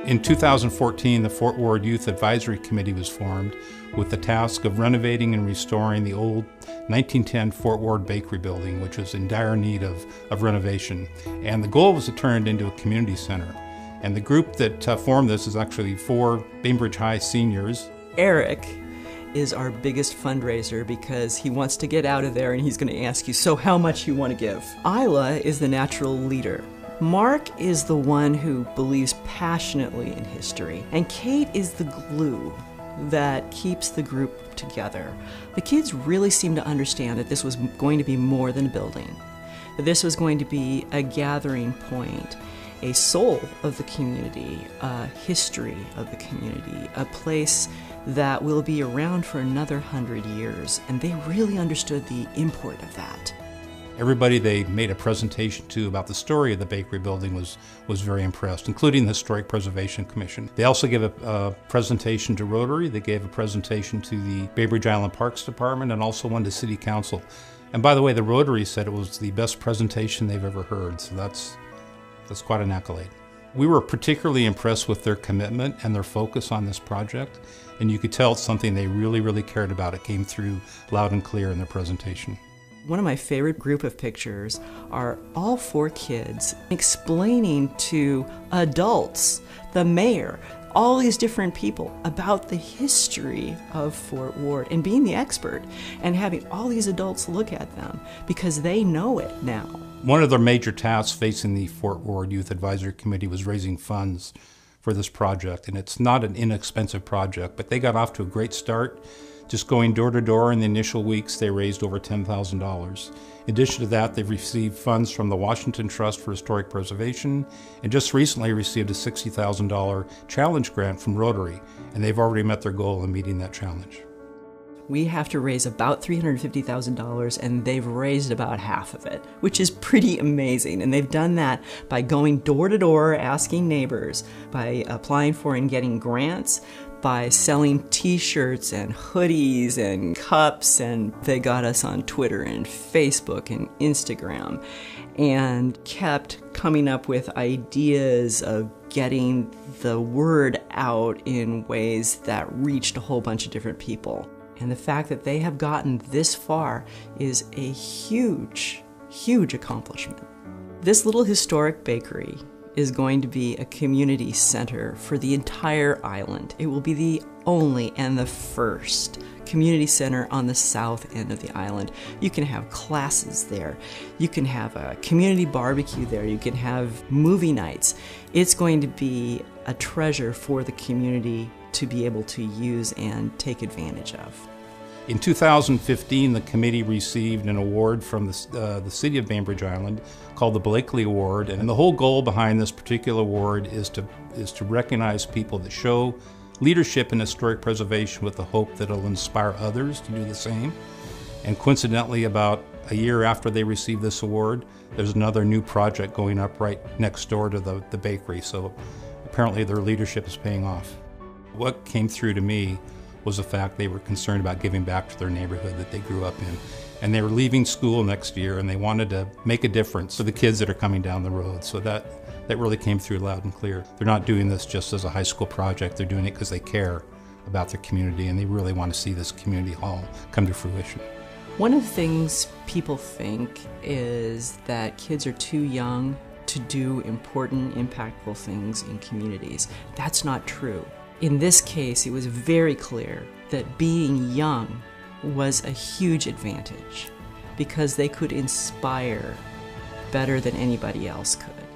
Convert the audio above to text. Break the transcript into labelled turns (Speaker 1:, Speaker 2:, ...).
Speaker 1: In 2014, the Fort Ward Youth Advisory Committee was formed with the task of renovating and restoring the old 1910 Fort Ward Bakery building, which was in dire need of renovation. And the goal was to turn it into a community center. And the group that formed this is actually 4 Bainbridge High seniors.
Speaker 2: Erik is our biggest fundraiser because he wants to get out of there and he's going to ask you, so how much you want to give? Aila is the natural leader. Mark is the one who believes passionately in history, and Kate is the glue that keeps the group together. The kids really seem to understand that this was going to be more than a building, that this was going to be a gathering point, a soul of the community, a history of the community, a place that will be around for another 100 years, and they really understood the import of that.
Speaker 1: Everybody they made a presentation to about the story of the bakery building was very impressed, including the Historic Preservation Commission. They also gave a presentation to Rotary, they gave a presentation to the Bainbridge Island Parks Department, and also one to City Council. And by the way, the Rotary said it was the best presentation they've ever heard, so that's quite an accolade. We were particularly impressed with their commitment and their focus on this project, and you could tell it's something they really, really cared about. It came through loud and clear in their presentation.
Speaker 2: One of my favorite group of pictures are all 4 kids explaining to adults, the mayor, all these different people about the history of Fort Ward and being the expert and having all these adults look at them because they know it now.
Speaker 1: One of their major tasks facing the Fort Ward Youth Advisory Committee was raising funds for this project, and it's not an inexpensive project, but they got off to a great start. Just going door to door in the initial weeks, they raised over $10,000. In addition to that, they've received funds from the Washington Trust for Historic Preservation, and just recently received a $60,000 challenge grant from Rotary, and they've already met their goal in meeting that challenge.
Speaker 2: We have to raise about $350,000, and they've raised about half of it, which is pretty amazing. And they've done that by going door to door, asking neighbors, by applying for and getting grants, by selling t-shirts and hoodies and cups, and they got us on Twitter and Facebook and Instagram, and kept coming up with ideas of getting the word out in ways that reached a whole bunch of different people. And the fact that they have gotten this far is a huge, huge accomplishment. This little historic bakery is going to be a community center for the entire island. It will be the only and the first community center on the south end of the island. You can have classes there. You can have a community barbecue there. You can have movie nights. It's going to be a treasure for the community to be able to use and take advantage of.
Speaker 1: In 2015, the committee received an award from the city of Bainbridge Island called the Blakely Award, and the whole goal behind this particular award is to recognize people that show leadership in historic preservation with the hope that it'll inspire others to do the same. And coincidentally, about a year after they received this award, there's another new project going up right next door to the bakery, so apparently their leadership is paying off. What came through to me was the fact they were concerned about giving back to their neighborhood that they grew up in. And they were leaving school next year, and they wanted to make a difference for the kids that are coming down the road. So that really came through loud and clear. They're not doing this just as a high school project. They're doing it because they care about their community, and they really want to see this community hall come to fruition.
Speaker 2: One of the things people think is that kids are too young to do important, impactful things in communities. That's not true. In this case, it was very clear that being young was a huge advantage because they could inspire better than anybody else could.